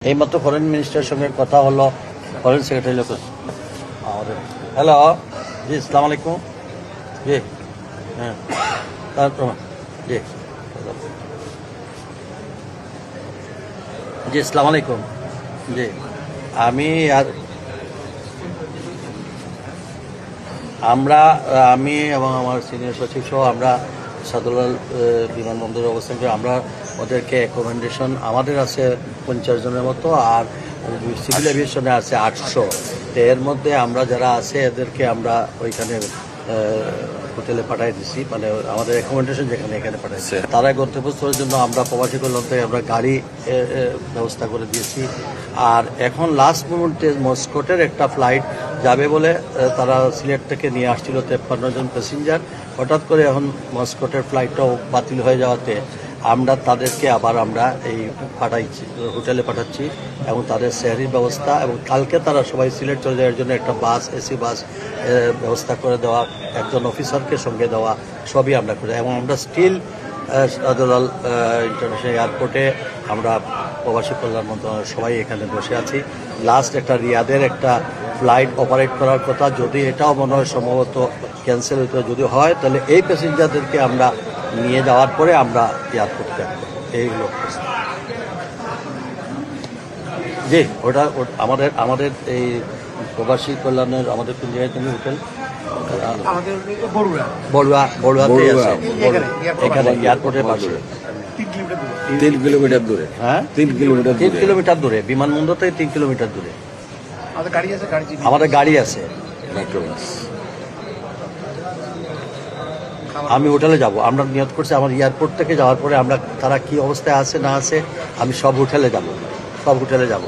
এইমাত্র ফরেন মিনিস্টারের সঙ্গে কথা হলো, ফরেন সেক্রেটারি লোক আমাদের। হ্যালো, জি আসসালামু আলাইকুম। জি হ্যাঁ, তারপর জি জি আসসালামু আলাইকুম। জি আমি আর আমি এবং আমার সিনিয়র সচিব সহ আমরা সাদুলাল বিমানবন্দরে অবস্থান করি। আমরা ওদেরকে অ্যাকোমোডেশন আমাদের আছে 50 জনের মতো, আর সিভিল এভিয়েশনে আছে 800। তো এর মধ্যে আমরা যারা আছে এদেরকে আমরা ওইখানে হোটেলে পাঠিয়ে দিচ্ছি, মানে আমাদের অ্যাকোমোডেশন যেখানে এখানে পাঠাইছি। তারা গন্তব্যস্থলের জন্য আমরা প্রবাসী কল্যাণ থেকে আমরা গাড়ি ব্যবস্থা করে দিয়েছি। আর এখন লাস্ট মোমেন্টে মস্কটের একটা ফ্লাইট যাবে বলে তারা সিলেট থেকে নিয়ে আসছিল 53 জন প্যাসেঞ্জার। হঠাৎ করে এখন মস্কটের ফ্লাইটটাও বাতিল হয়ে যাওয়াতে আমরা তাদেরকে আবার আমরা এই হোটেলে পাঠাচ্ছি এবং তাদের সেহরির ব্যবস্থা, এবং কালকে তারা সবাই সিলেট চলে যাওয়ার জন্য একটা বাস, এসি বাস ব্যবস্থা করে দেওয়া, একজন অফিসারকে সঙ্গে দেওয়া, সবই আমরা করি। এবং আমরা স্টিল শাহজালাল ইন্টারন্যাশনাল এয়ারপোর্টে আমরা প্রবাসী কল্যাণ মন্ত্রণালয়ের সবাই এখানে বসে আছি। লাস্ট একটা রিয়াদের একটা ফ্লাইট অপারেট করার কথা, যদি এটাও মনে হয় সম্ভবত ক্যান্সেল হইতে যদি হয়, তাহলে এই প্যাসেঞ্জারদেরকে আমরা নিয়ে যাওয়ার পরে আমরা এয়ারপোর্ট ত্যাগ করব। এইগুলো জি, ওটা আমাদের এই প্রবাসী কল্যাণের আমাদের কোন জায়গায় তুমি হোটেল বড়ুয়াতে আছে, এখানে এয়ারপোর্টের পাশে 3 কিলোমিটার দূরে। হ্যাঁ 3 কিলোমিটার দূরে, বিমানবন্দর থেকে 3 কিলোমিটার দূরে আমাদের গাড়ি আছে। মাইক্রোবাস। আমি হোটেলে যাব, আমরা নিয়ত করছি আমার এয়ারপোর্ট থেকে যাওয়ার পরে আমরা তারা কি অবস্থায় আছে না আছে আমি সব হোটেলে যাব।